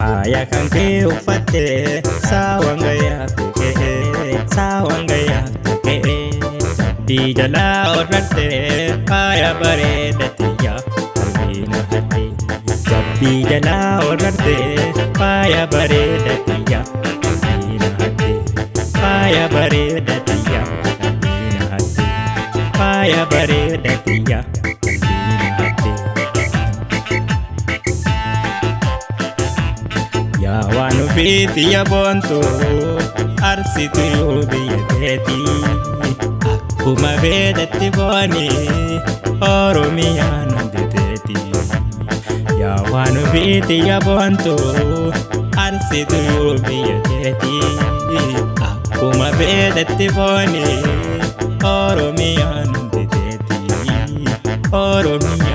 Aya kan ke ufate sawanga ya ke sawanga ya ke di jala orate aya bare datiya alina hati di jala orate aya bare datiya alina hati aya bare datiya alina hati aya bare datiya alina hati ya wanu fiti ya bonto arsitu yobi yeti akuma vedati boni oromia nandeti ya wanu fiti ya bonto arsitu yobi yeti akuma vedati boni oromia nandeti oromia